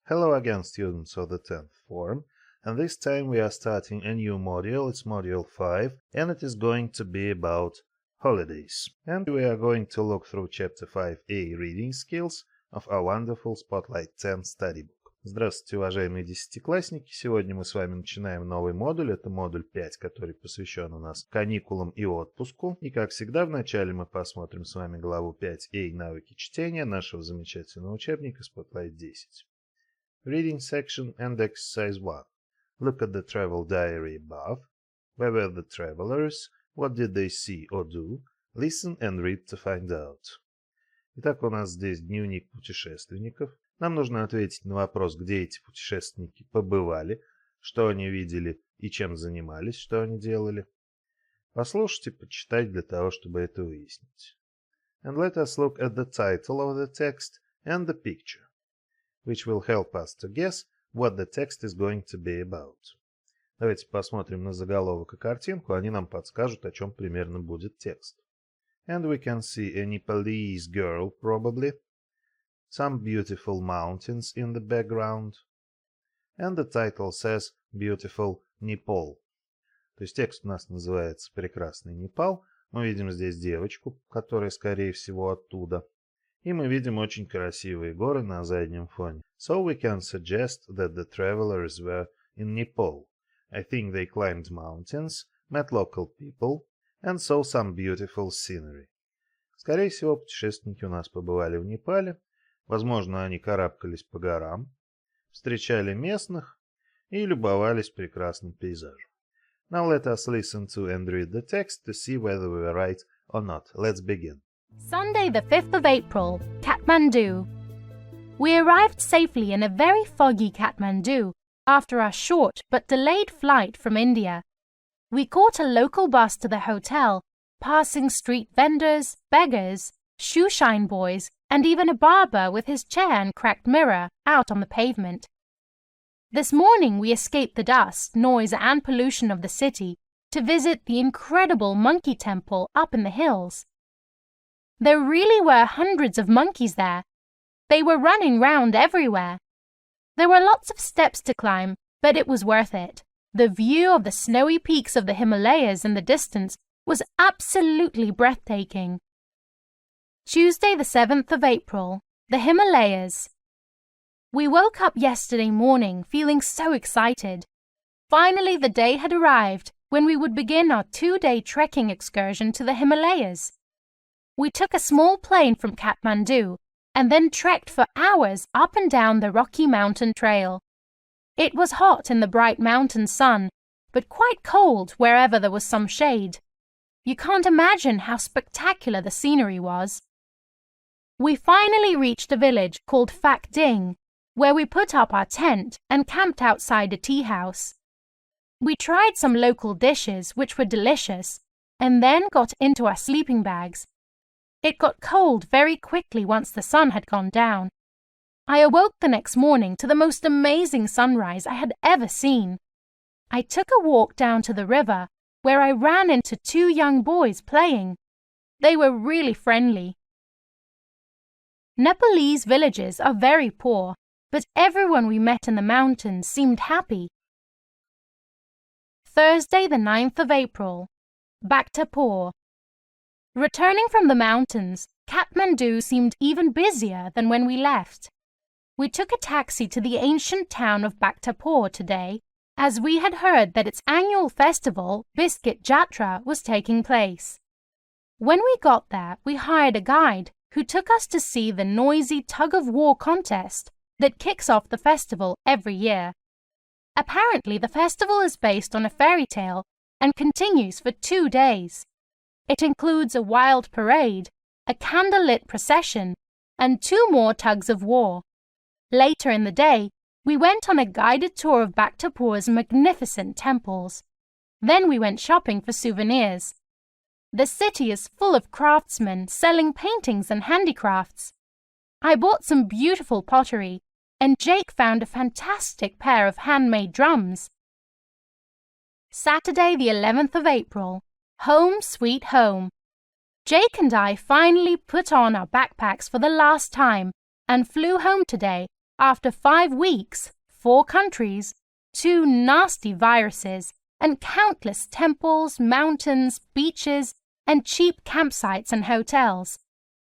Hello again, students of the 10th form, and this time we are starting a new module. It's module 5, and it is going to be about holidays. And we are going to look through chapter 5a reading skills of our wonderful Spotlight 10 study book. Здравствуйте, уважаемые десятиклассники! Сегодня мы с вами начинаем новый модуль. Это модуль 5, который посвящен у нас каникулам и отпуску. И, как всегда, вначале мы посмотрим с вами главу 5a «Навыки чтения» нашего замечательного учебника Spotlight 10. Reading section and exercise 1. Look at the travel diary above. Where were the travelers? What did they see or do? Listen and read to find out. Итак, у нас здесь дневник путешественников. Нам нужно ответить на вопрос, где эти путешественники побывали, что они видели и чем занимались, что они делали. Послушать и почитать для того, чтобы это выяснить. And let us look at the title of the text and the picture, which will help us to guess what the text is going to be about. Давайте посмотрим на заголовок и картинку, они нам подскажут, о чем примерно будет текст. And we can see a Nepalese girl, probably, some beautiful mountains in the background, and the title says Beautiful Nepal. То есть текст у нас называется «Прекрасный Непал». Мы видим здесь девочку, которая, скорее всего, оттуда. И мы видим очень красивые горы на заднем фоне. So we can suggest that the travelers were in Nepal. I think they climbed mountains, met local people, and saw some beautiful scenery. Скорее всего, путешественники у нас побывали в Непале. Возможно, они карабкались по горам, встречали местных и любовались прекрасным пейзажем. Now let us listen to and read the text to see whether we were right or not. Let's begin. Sunday the 5th of April, Kathmandu. We arrived safely in a very foggy Kathmandu after our short but delayed flight from India. We caught a local bus to the hotel, passing street vendors, beggars, shoeshine boys, and even a barber with his chair and cracked mirror out on the pavement. This morning we escaped the dust, noise and pollution of the city to visit the incredible monkey temple up in the hills. There really were hundreds of monkeys there. They were running round everywhere. There were lots of steps to climb, but it was worth it. The view of the snowy peaks of the Himalayas in the distance was absolutely breathtaking. Tuesday the 7th of April, the Himalayas. We woke up yesterday morning feeling so excited. Finally the day had arrived when we would begin our 2-day trekking excursion to the Himalayas. We took a small plane from Kathmandu and then trekked for hours up and down the Rocky Mountain Trail. It was hot in the bright mountain sun, but quite cold wherever there was some shade. You can't imagine how spectacular the scenery was. We finally reached a village called Phak Ding, where we put up our tent and camped outside a tea house. We tried some local dishes, which were delicious, and then got into our sleeping bags. It got cold very quickly once the sun had gone down. I awoke the next morning to the most amazing sunrise I had ever seen. I took a walk down to the river, where I ran into 2 young boys playing. They were really friendly. Nepalese villages are very poor, but everyone we met in the mountains seemed happy. Thursday the 9th of April, Bhaktapur. Returning from the mountains, Kathmandu seemed even busier than when we left. We took a taxi to the ancient town of Bhaktapur today, as we had heard that its annual festival, Biscuit Jatra, was taking place. When we got there, we hired a guide who took us to see the noisy tug-of-war contest that kicks off the festival every year. Apparently, the festival is based on a fairy tale and continues for 2 days. It includes a wild parade, a candlelit procession, and 2 more tugs of war. Later in the day, we went on a guided tour of Bhaktapur's magnificent temples. Then we went shopping for souvenirs. The city is full of craftsmen selling paintings and handicrafts. I bought some beautiful pottery, and Jake found a fantastic pair of handmade drums. Saturday the 11th of April, Home Sweet Home. Jake and I finally put on our backpacks for the last time and flew home today After 5 weeks, 4 countries, 2 nasty viruses, and countless temples, mountains, beaches, and cheap campsites and hotels.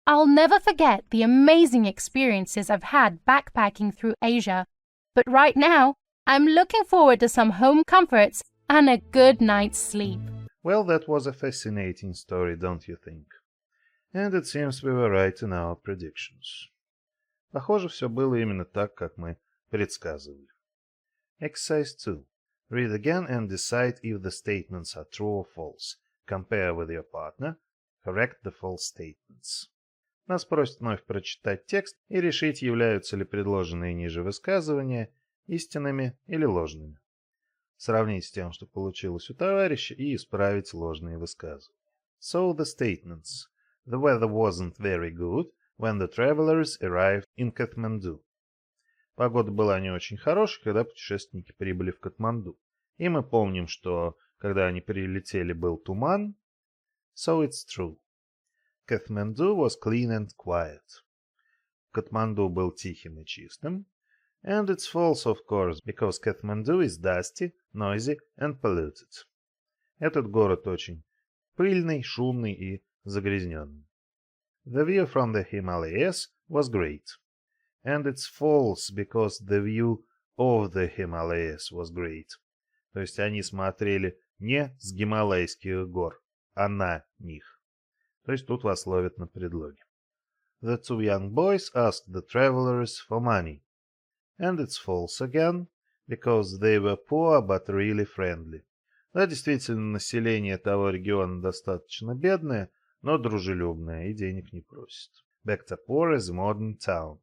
I'll never forget the amazing experiences I've had backpacking through Asia, but right now, I'm looking forward to some home comforts and a good night's sleep. Well, that was a fascinating story, don't you think? And it seems we were right in our predictions. Похоже, все было именно так, как мы предсказывали. Exercise 2. Read again and decide if the statements are true or false. Compare with your partner. Correct the false statements. Нас просят вновь прочитать текст и решить, являются ли предложенные ниже высказывания истинными или ложными. Сравнить с тем, что получилось у товарища, и исправить ложные высказывания. So the statements. The weather wasn't very good when the travelers arrived in Kathmandu. Погода была не очень хорошей, когда путешественники прибыли в Катманду. И мы помним, что когда они прилетели, был туман. So it's true. Kathmandu was clean and quiet. Катманду был тихим и чистым. And it's false, of course, because Kathmandu is dusty, noisy and polluted. Этот город очень пыльный, шумный и загрязненный. The view from the Himalayas was great. And it's false, because the view of the Himalayas was great. То есть они смотрели не с Гималайских гор, а на них. То есть тут вас ловят на предлоге. The 2 young boys asked the travelers for money. And it's false again, because they were poor but really friendly. Да, действительно, население того региона достаточно бедное, но дружелюбное и денег не просит. Bhaktapur is a modern town.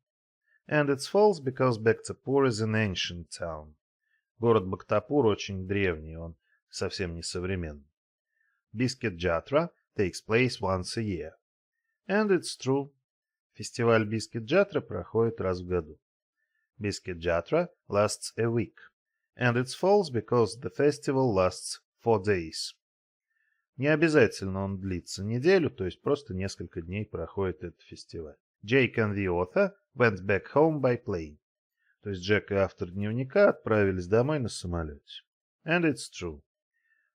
And it's false, because Bhaktapur is an ancient town. Город Бхактапур очень древний, он совсем не современный. Biscuit Jatra takes place once a year. And it's true. Фестиваль Biscuit Jatra проходит раз в году. Biscuit Jatra lasts a week. And it's false, because the festival lasts 4 days. Не обязательно он длится неделю, то есть просто несколько дней проходит этот фестиваль. Jake and the author went back home by plane. То есть Джек и автор дневника отправились домой на самолете. And it's true.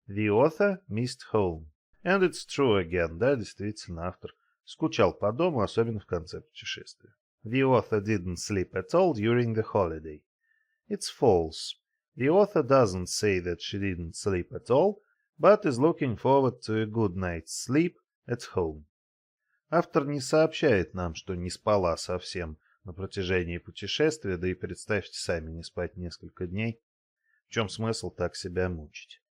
The author missed home. And it's true again. Да, действительно, автор скучал по дому, особенно в конце путешествия. The author didn't sleep at all during the holiday. It's false. The author doesn't say that she didn't sleep at all, but is looking forward to a good night's sleep at home. Автор не сообщает нам, что не спала совсем на протяжении путешествия, да и представьте сами, не спать несколько дней. В чем смысл так себя мучить?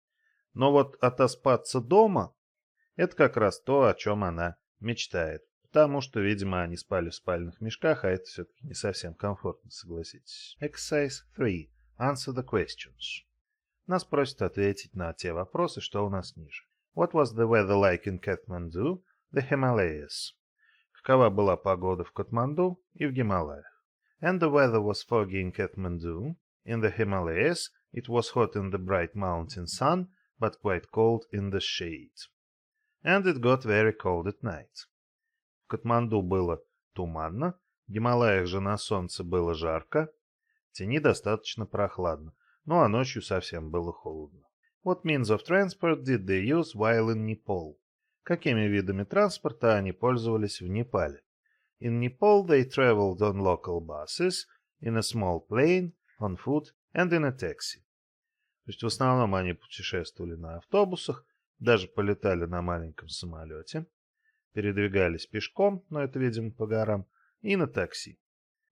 Но вот отоспаться дома – это как раз то, о чем она мечтает. Потому что, видимо, они спали в спальных мешках, а это все-таки не совсем комфортно, согласитесь. Exercise 3. Answer the questions. Нас просят ответить на те вопросы, что у нас ниже. What was the weather like in Kathmandu, the Himalayas? Какова была погода в Катманду и в Гималаях? And the weather was foggy in Kathmandu. In the Himalayas, it was hot in the bright mountain sun, but quite cold in the shade. And it got very cold at night. В Катманду было туманно, в Гималаях же на солнце было жарко, в тени достаточно прохладно, ну а ночью совсем было холодно. What means of transport did they use while in Nepal? Какими видами транспорта они пользовались в Непале? In Nepal they traveled on local buses, in a small plane, on foot and in a taxi. То есть в основном они путешествовали на автобусах, даже полетали на маленьком самолете, передвигались пешком, но это, видимо, по горам, и на такси.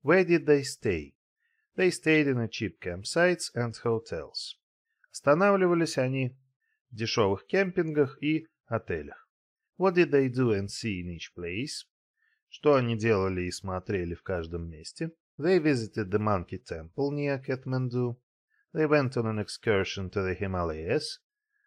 Where did they stay? They stayed in a cheap campsites and hotels. Останавливались они в дешевых кемпингах и отелях. What did they do and see in each place? Что они делали и смотрели в каждом месте? They visited the Monkey Temple near Kathmandu. They went on an excursion to the Himalayas,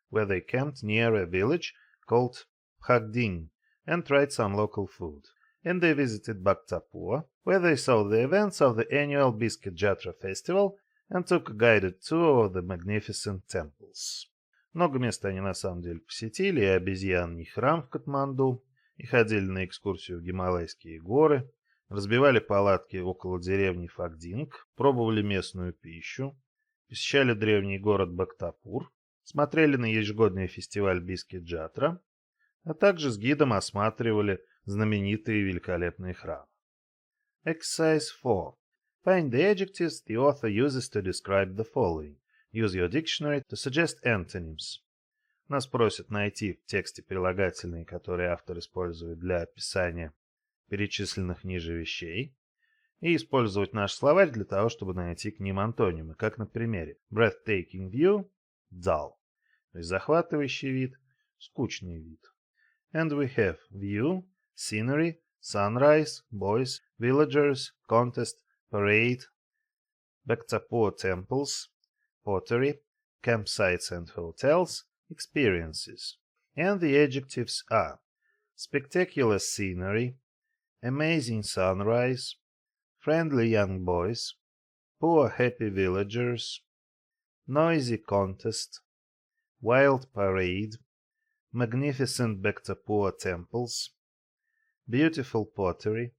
where they camped near a village called Phagding and tried some local food. And they visited Bhaktapur, where they saw the events of the annual Biscuit Jatra festival and took a guided tour of the magnificent temples. Много мест они на самом деле посетили, и обезьяний храм в Катманду, и ходили на экскурсию в Гималайские горы, разбивали палатки около деревни Фагдинг, пробовали местную пищу, посещали древний город Бхактапур, смотрели на ежегодный фестиваль Бискит-Джатра, а также с гидом осматривали знаменитые великолепные храмы. Exercise 4. Find the adjectives the author uses to describe the following. Use your dictionary to suggest antonyms. Нас просят найти в тексте прилагательные, которые автор использует для описания перечисленных ниже вещей, и использовать наш словарь для того, чтобы найти к ним антонимы, как на примере. Breathtaking view – dull, то есть захватывающий вид, скучный вид. And we have view, scenery, sunrise, boys, villagers, contest, parade, Bhaktapur temples, pottery, campsites and hotels, experiences. And the adjectives are spectacular scenery, amazing sunrise, friendly young boys, poor happy villagers, noisy contest, wild parade, magnificent Bhaktapur temples, beautiful pottery,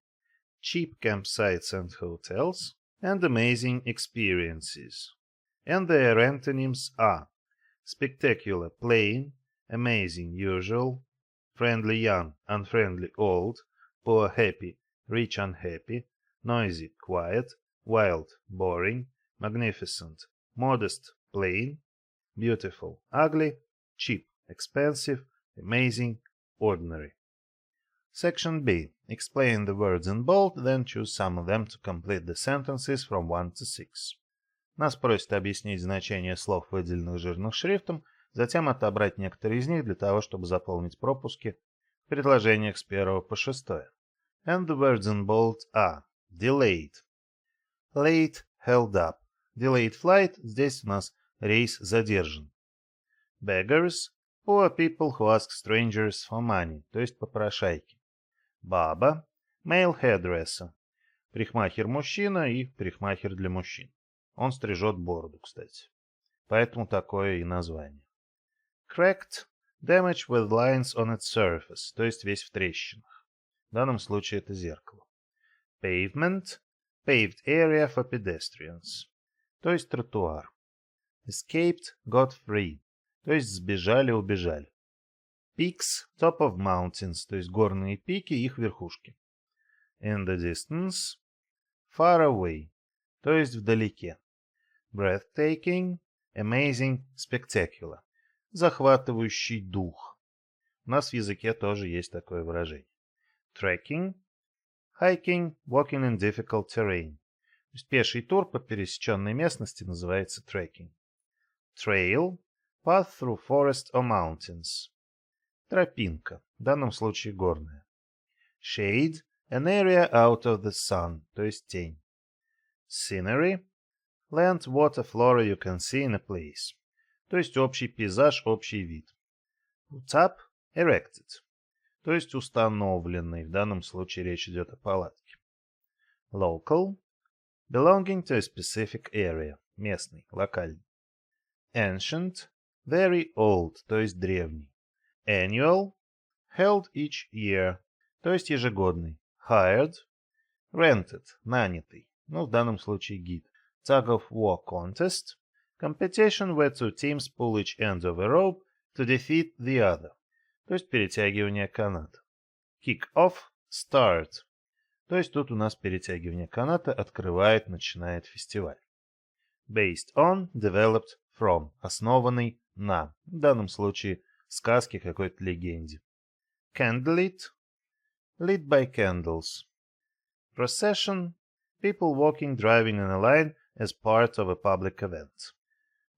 cheap campsites and hotels, and amazing experiences. And their antonyms are spectacular plain, amazing usual, friendly young, unfriendly old, poor happy, rich unhappy, noisy quiet, wild boring, magnificent modest plain, beautiful ugly, cheap expensive, amazing ordinary. Section B. Explain the words in bold, then choose some of them to complete the sentences from 1 to 6. Нас просят объяснить значение слов, выделенных жирным шрифтом, затем отобрать некоторые из них для того, чтобы заполнить пропуски в предложениях с 1 по 6. And the words in bold are delayed, late, held up. Delayed flight, здесь у нас рейс задержан. Beggars, poor people who ask strangers for money, то есть попрошайки. Баба, male hairdresser, парикмахер-мужчина и парикмахер для мужчин. Он стрижет бороду, кстати. Поэтому такое и название. Cracked, damage with lines on its surface, то есть весь в трещинах. В данном случае это зеркало. Pavement, paved area for pedestrians, то есть тротуар. Escaped, got free, то есть сбежали, убежали. Peaks, top of mountains, то есть горные пики, их верхушки. In the distance, far away, то есть вдалеке. Breathtaking, amazing, spectacular, захватывающий дух. У нас в языке тоже есть такое выражение. Trekking, hiking, walking in difficult terrain. То есть пеший тур по пересеченной местности называется trekking. Trail, path through forest or mountains. Тропинка, в данном случае горная. Shade, an area out of the sun, то есть тень. Scenery, land, water, flora you can see in a place, то есть общий пейзаж, общий вид. Put up, erected, то есть установленный, в данном случае речь идет о палатке. Local, belonging to a specific area, местный, локальный. Ancient, very old, то есть древний. Annual, held each year, то есть ежегодный. Hired, rented, нанятый, в данном случае гид. Tug of war contest, competition where two teams pull each end of a rope to defeat the other, то есть перетягивание каната. Kick off, start, то есть тут у нас перетягивание каната открывает, начинает фестиваль. Based on, developed from, основанный на, в данном случае сказке, какой-то легенде. Candlelit, lit by candles. Procession, people walking, driving in a line as part of a public event.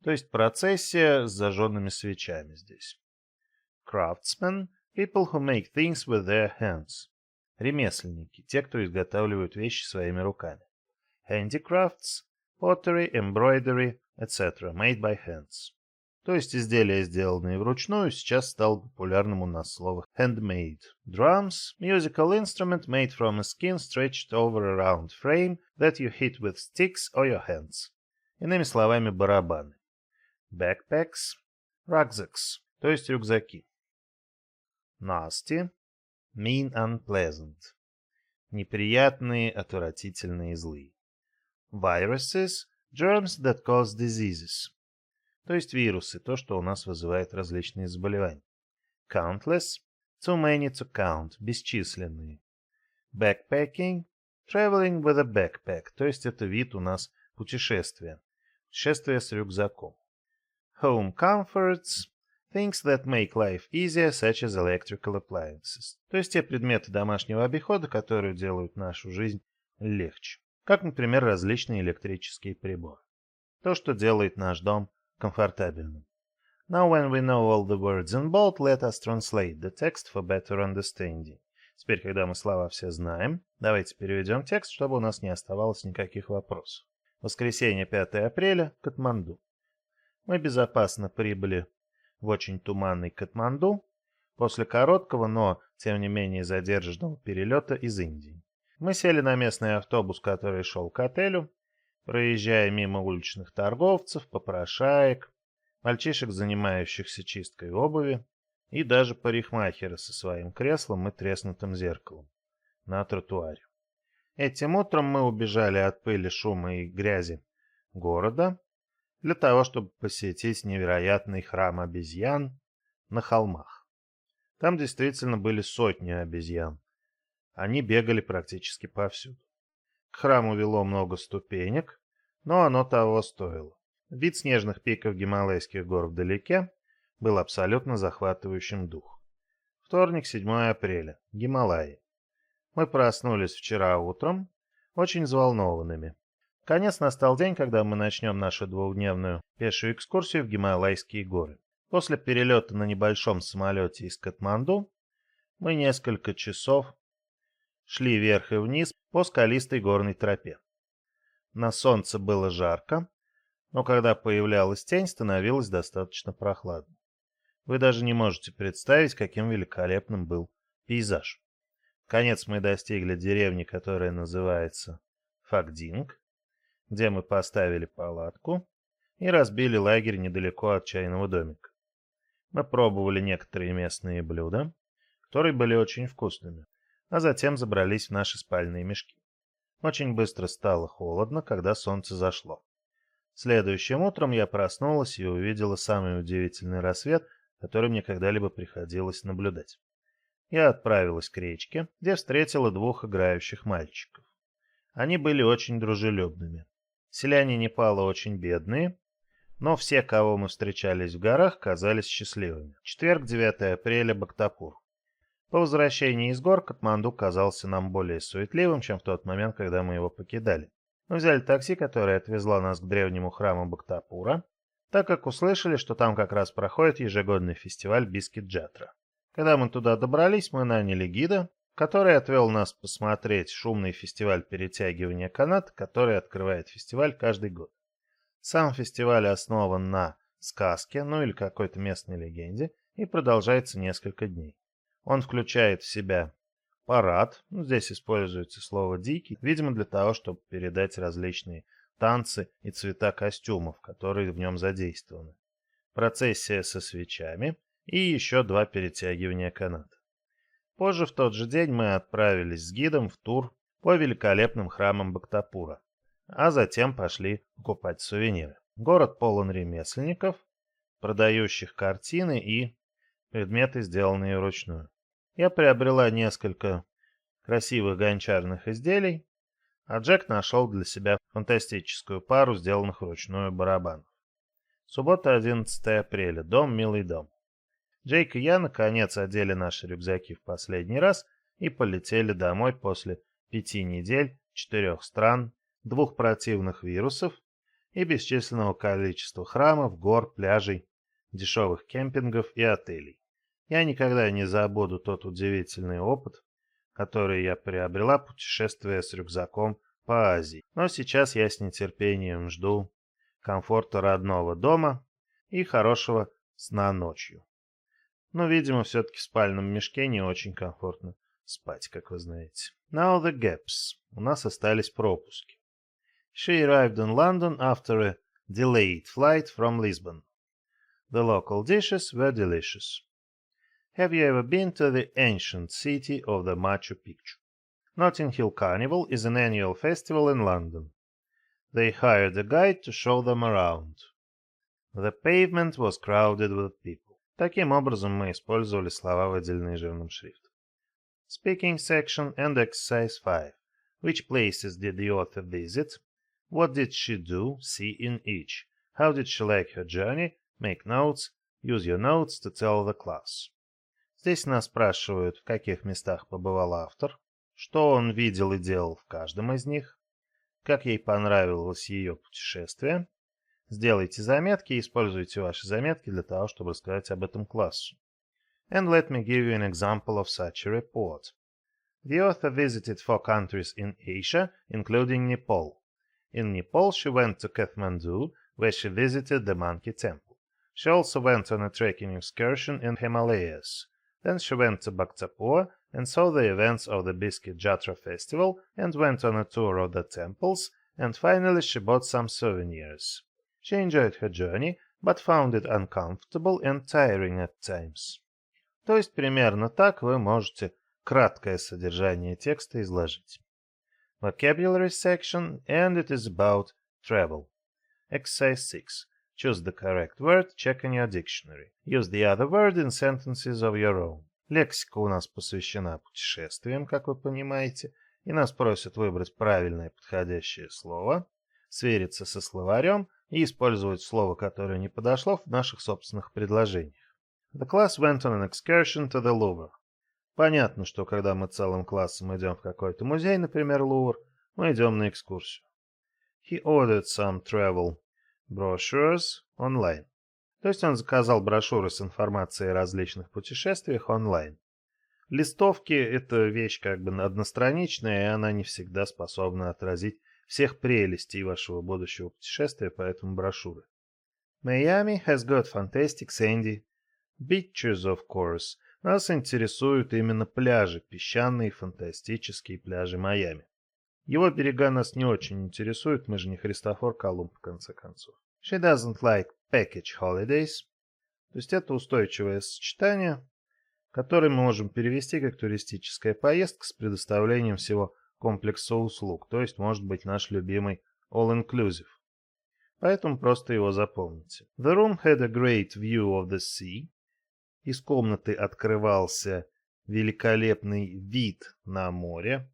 То есть процессия с зажженными свечами здесь. Craftsmen, people who make things with their hands. Ремесленники, те, кто изготавливают вещи своими руками. Handicrafts, pottery, embroidery, etc., made by hands. То есть изделия, сделанные вручную, сейчас стало популярным у нас слово handmade. Drums, musical instrument made from a skin stretched over a round frame that you hit with sticks or your hands. Иными словами, барабаны. Backpacks, rucksacks, то есть рюкзаки. Nasty, mean, unpleasant. Неприятные, отвратительные, злые. Viruses – germs that cause diseases. То есть вирусы, то, что у нас вызывает различные заболевания. Countless – too many to count, бесчисленные. Backpacking – traveling with a backpack, то есть это вид у нас путешествия. Путешествие с рюкзаком. Home comforts – things that make life easier, such as electrical appliances. То есть те предметы домашнего обихода, которые делают нашу жизнь легче. Как, например, различные электрические приборы. То, что делает наш дом комфортабельным. Now when we know all the words in bold, let us translate the text for better understanding. Теперь, когда мы слова все знаем, давайте переведем текст, чтобы у нас не оставалось никаких вопросов. Воскресенье, 5 апреля, Катманду. Мы безопасно прибыли в очень туманный Катманду после короткого, но, тем не менее, задержанного перелета из Индии. Мы сели на местный автобус, который шел к отелю, проезжая мимо уличных торговцев, попрошаек, мальчишек, занимающихся чисткой обуви, и даже парикмахера со своим креслом и треснутым зеркалом на тротуаре. Этим утром мы убежали от пыли, шума и грязи города для того, чтобы посетить невероятный храм обезьян на холмах. Там действительно были сотни обезьян. Они бегали практически повсюду. К храму вело много ступенек, но оно того стоило. Вид снежных пиков Гималайских гор вдалеке был абсолютно захватывающим дух. Вторник, 7 апреля. Гималаи. Мы проснулись вчера утром, очень взволнованными. Наконец настал день, когда мы начнем нашу двухдневную пешую экскурсию в Гималайские горы. После перелета на небольшом самолете из Катманду мы несколько часов шли вверх и вниз по скалистой горной тропе. На солнце было жарко, но когда появлялась тень, становилось достаточно прохладно. Вы даже не можете представить, каким великолепным был пейзаж. Наконец мы достигли деревни, которая называется Фагдинг, где мы поставили палатку и разбили лагерь недалеко от чайного домика. Мы пробовали некоторые местные блюда, которые были очень вкусными, а затем забрались в наши спальные мешки. Очень быстро стало холодно, когда солнце зашло. Следующим утром я проснулась и увидела самый удивительный рассвет, который мне когда-либо приходилось наблюдать. Я отправилась к речке, где встретила двух играющих мальчиков. Они были очень дружелюбными. Селяне Непала очень бедные, но все, кого мы встречались в горах, казались счастливыми. Четверг, 9 апреля, Бхактапур. По возвращении из гор Катманду казался нам более суетливым, чем в тот момент, когда мы его покидали. Мы взяли такси, которое отвезло нас к древнему храму Бхактапура, так как услышали, что там как раз проходит ежегодный фестиваль Бискит-Джатра. Когда мы туда добрались, мы наняли гида, который отвел нас посмотреть шумный фестиваль перетягивания каната, который открывает фестиваль каждый год. Сам фестиваль основан на сказке, или какой-то местной легенде, и продолжается несколько дней. Он включает в себя парад, здесь используется слово «дикий», видимо для того, чтобы передать различные танцы и цвета костюмов, которые в нем задействованы. Процессия со свечами и еще 2 перетягивания каната. Позже в тот же день мы отправились с гидом в тур по великолепным храмам Бхактапура, а затем пошли покупать сувениры. Город полон ремесленников, продающих картины и предметы, сделанные вручную. Я приобрела несколько красивых гончарных изделий, а Джек нашел для себя фантастическую пару сделанных вручную барабанов. Суббота, 11 апреля. Дом, милый дом. Джейк и я, наконец, одели наши рюкзаки в последний раз и полетели домой после 5 недель, 4 стран, 2 противных вирусов и бесчисленного количества храмов, гор, пляжей, дешевых кемпингов и отелей. Я никогда не забуду тот удивительный опыт, который я приобрела, путешествуя с рюкзаком по Азии. Но сейчас я с нетерпением жду комфорта родного дома и хорошего сна ночью. Но, видимо, все-таки в спальном мешке не очень комфортно спать, как вы знаете. Now the gaps. У нас остались пропуски. She arrived in London after a delayed flight from Lisbon. The local dishes were delicious. Have you ever been to the ancient city of the Machu Picchu? Notting Hill Carnival is an annual festival in London. They hired a guide to show them around. The pavement was crowded with people. Таким образом мы использовали слова, выделенные жирным шрифтом. Speaking section and exercise 5. Which places did the author visit? What did she do, see in each? How did she like her journey? Make notes. Use your notes to tell the class. Здесь нас спрашивают, в каких местах побывал автор, что он видел и делал в каждом из них, как ей понравилось ее путешествие. Сделайте заметки и используйте ваши заметки для того, чтобы рассказать об этом классу. And let me give you an example of such a report. The author visited 4 countries in Asia, including Nepal. In Nepal, she went to Kathmandu, where she visited the Monkey Temple. She also went on a trekking excursion in Himalayas. Then she went to Bhaktapur and saw the events of the Biscuit Jatra festival and went on a tour of the temples, and finally she bought some souvenirs. She enjoyed her journey, but found it uncomfortable and tiring at times. То есть примерно так вы можете краткое содержание текста изложить. Vocabulary section, and it is about travel. Exercise 6. Choose the correct word, check in your dictionary. Use the other word in sentences of your own. Лексика у нас посвящена путешествиям, как вы понимаете, и нас просят выбрать правильное подходящее слово, свериться со словарем и использовать слово, которое не подошло в наших собственных предложениях. The class went on an excursion to the Louvre. Понятно, что когда мы целым классом идем в какой-то музей, например, Лувр, мы идем на экскурсию. He ordered some travel brochures online. То есть он заказал брошюры с информацией о различных путешествиях онлайн. Листовки – это вещь как бы одностраничная, и она не всегда способна отразить всех прелестей вашего будущего путешествия, поэтому брошюры. Miami has got fantastic sandy beaches, of course. Нас интересуют именно пляжи, песчаные фантастические пляжи Майами. Его берега нас не очень интересуют, мы же не Христофор Колумб, в конце концов. She doesn't like package holidays. То есть это устойчивое сочетание, которое мы можем перевести как туристическая поездка с предоставлением всего комплекса услуг, то есть может быть наш любимый all-inclusive. Поэтому просто его запомните. The room had a great view of the sea. Из комнаты открывался великолепный вид на море.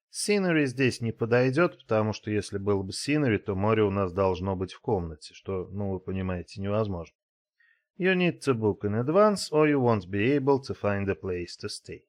Scenery здесь не подойдет, потому что если было бы scenery, то море у нас должно быть в комнате, что, вы понимаете, невозможно. You need to book in advance, or you won't be able to find a place to stay.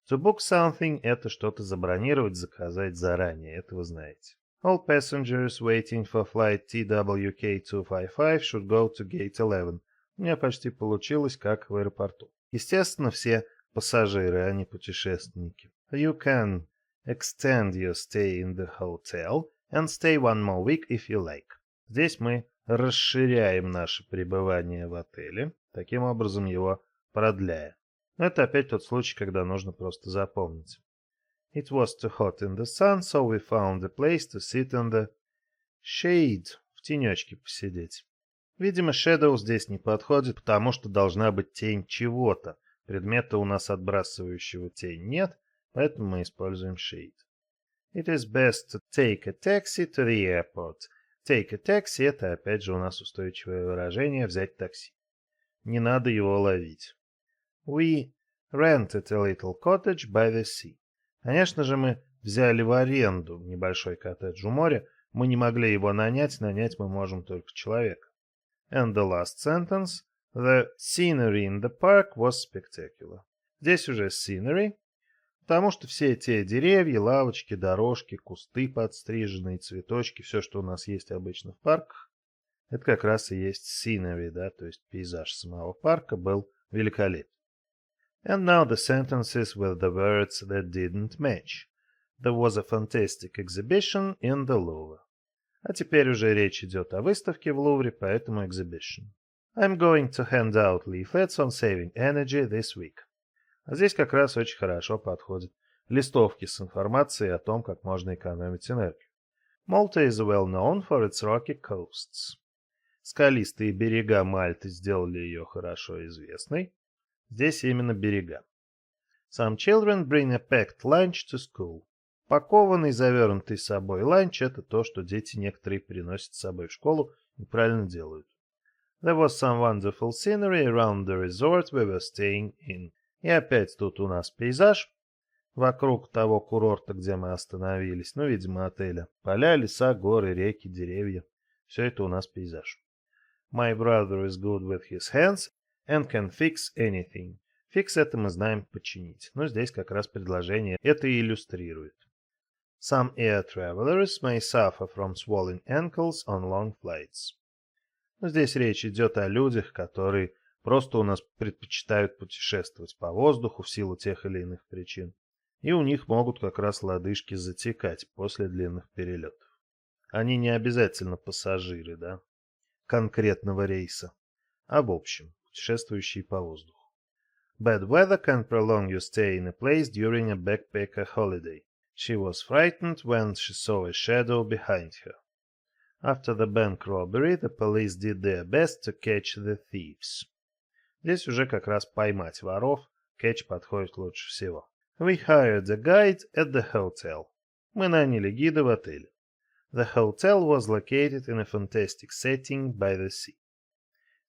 To book something – это что-то забронировать, заказать заранее, это вы знаете. All passengers waiting for flight TWK255 should go to gate 11. У меня почти получилось, как в аэропорту. Естественно, все пассажиры, а не путешественники. You can extend your stay in the hotel and stay one more week if you like. Здесь мы расширяем наше пребывание в отеле, таким образом его продляя. Но это опять тот случай, когда нужно просто запомнить. It was too hot in the sun, so we found a place to sit in the shade, в тенечке посидеть. Видимо, shadow здесь не подходит, потому что должна быть тень чего-то. Предмета у нас отбрасывающего тень нет, поэтому мы используем shade. It is best to take a taxi to the airport. Take a taxi – это опять же у нас устойчивое выражение «взять такси». Не надо его ловить. We rented a little cottage by the sea. Конечно же, мы взяли в аренду небольшой коттедж у моря. Мы не могли его нанять мы можем только человека. And the last sentence. The scenery in the park was spectacular. Здесь уже scenery, потому что все эти деревья, лавочки, дорожки, кусты подстриженные, цветочки, все, что у нас есть обычно в парках, это как раз и есть scenery, да, то есть пейзаж самого парка был великолепен. And now the sentences with the words that didn't match. There was a fantastic exhibition in the Louvre. А теперь уже речь идет о выставке в Лувре, поэтому exhibition. I'm going to hand out leaflets on saving energy this week. А здесь как раз очень хорошо подходят листовки с информацией о том, как можно экономить энергию. Malta is well known for its rocky coasts. Скалистые берега Мальты сделали ее хорошо известной. Здесь именно берега. Some children bring a packed lunch to school. Пакованный, завернутый с собой ланч – это то, что дети некоторые приносят с собой в школу и правильно делают. There was some wonderful scenery around the resort we were staying in. И опять тут у нас пейзаж вокруг того курорта, где мы остановились, ну, видимо, отеля. Поля, леса, горы, реки, деревья. Все это у нас пейзаж. My brother is good with his hands and can fix anything. Fix это мы знаем починить. Но здесь как раз предложение это и иллюстрирует. Some air travelers may suffer from swollen ankles on long flights. Но здесь речь идет о людях, которые просто у нас предпочитают путешествовать по воздуху в силу тех или иных причин. И у них могут как раз лодыжки затекать после длинных перелетов. Они не обязательно пассажиры, да, конкретного рейса, а в общем, путешествующие по воздуху. Bad weather can prolong your stay in a place during a backpacker holiday. She was frightened when she saw a shadow behind her. After the bank robbery, the police did their best to catch the thieves. Здесь уже как раз поймать воров, catch подходит лучше всего. We hired a guide at the hotel. Мы наняли гида в отеле. The hotel was located in a fantastic setting by the sea.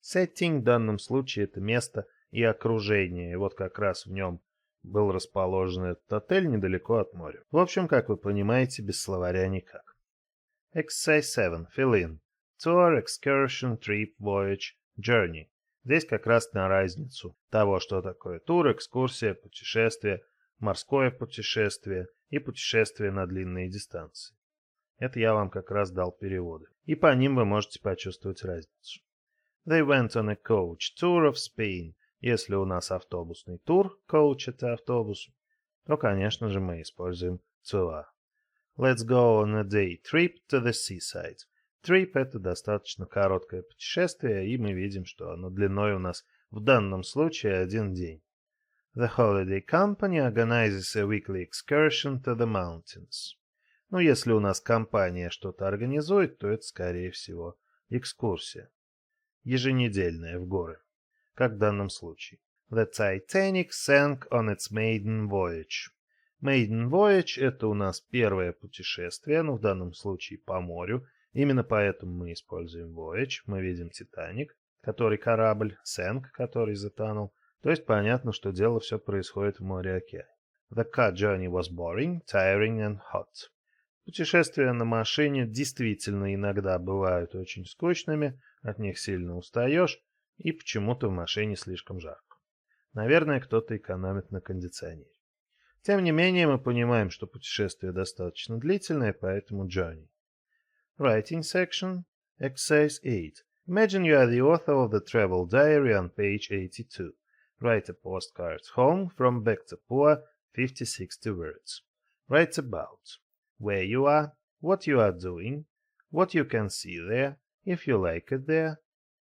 Setting в данном случае это место и окружение, и вот как раз в нем был расположен этот отель недалеко от моря. В общем, как вы понимаете, без словаря никак. Exercise 7. Fill in. Tour, excursion, trip, voyage, journey. Здесь как раз на разницу того, что такое тур, экскурсия, путешествие, морское путешествие и путешествие на длинные дистанции. Это я вам как раз дал переводы. И по ним вы можете почувствовать разницу. They went on a coach tour of Spain. Если у нас автобусный тур, coach это автобус, то, конечно же, мы используем tour. Let's go on a day trip to the seaside. Trip это достаточно короткое путешествие, и мы видим, что оно длиной у нас в данном случае 1 день. The holiday company organizes a weekly excursion to the mountains. Ну, если у нас компания что-то организует, то это, скорее всего, экскурсия. Еженедельная в горы, как в данном случае. The Titanic sank on its maiden voyage. Maiden voyage – это у нас первое путешествие, ну, в данном случае по морю. Именно поэтому мы используем voyage. Мы видим Титаник, который корабль, sank, который затонул. То есть понятно, что дело все происходит в море-океане. The car journey was boring, tiring and hot. Путешествия на машине действительно иногда бывают очень скучными, от них сильно устаешь, и почему-то в машине слишком жарко. Наверное, кто-то экономит на кондиционере. Тем не менее, мы понимаем, что путешествие достаточно длительное, поэтому journey. Writing section, exercise 8. Imagine you are the author of the travel diary on page 82. Write a postcard home from Bektapur, 50-60 words. Write about where you are, what you are doing, what you can see there, if you like it there,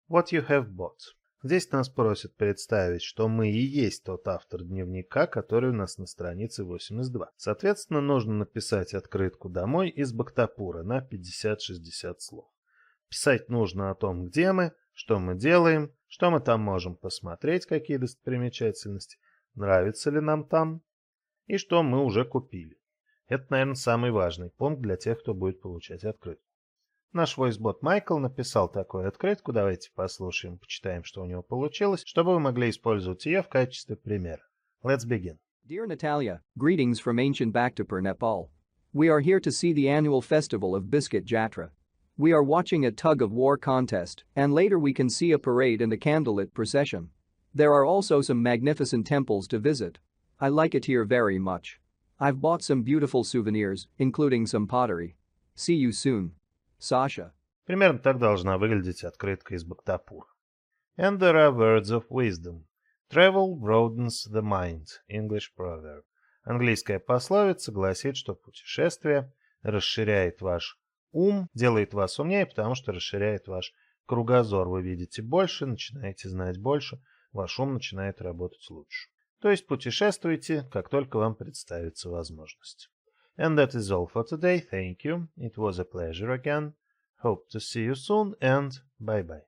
what you have bought. Здесь нас просят представить, что мы и есть тот автор дневника, который у нас на странице 82. Соответственно, нужно написать открытку домой из Бактапура на 50-60 слов. Писать нужно о том, где мы, что мы делаем, что мы там можем посмотреть, какие достопримечательности, нравится ли нам там, и что мы уже купили. Это, наверное, самый важный пункт для тех, кто будет получать открытку. Наш войсбот Майкл написал такую открытку. Давайте послушаем, почитаем, что у него получилось, чтобы вы могли использовать ее в качестве примера. Let's begin. Dear Natalia, greetings from ancient Bhaktapur, Nepal. We are here to see the annual festival of Biscuit Jatra. We are watching a tug-of-war contest, and later we can see a parade and a candlelit procession. There are also some magnificent temples to visit. I like it here very much. I've bought some beautiful souvenirs, including some pottery. See you soon. Sasha. Примерно так должна выглядеть открытка из Бактапура. And there are words of wisdom. Travel broadens the mind. English proverb. Английская пословица гласит, что путешествие расширяет ваш ум, делает вас умнее, потому что расширяет ваш кругозор. Вы видите больше, начинаете знать больше, ваш ум начинает работать лучше. То есть путешествуйте, как только вам представится возможность. And that is all for today. Thank you. It was a pleasure again. Hope to see you soon and bye-bye.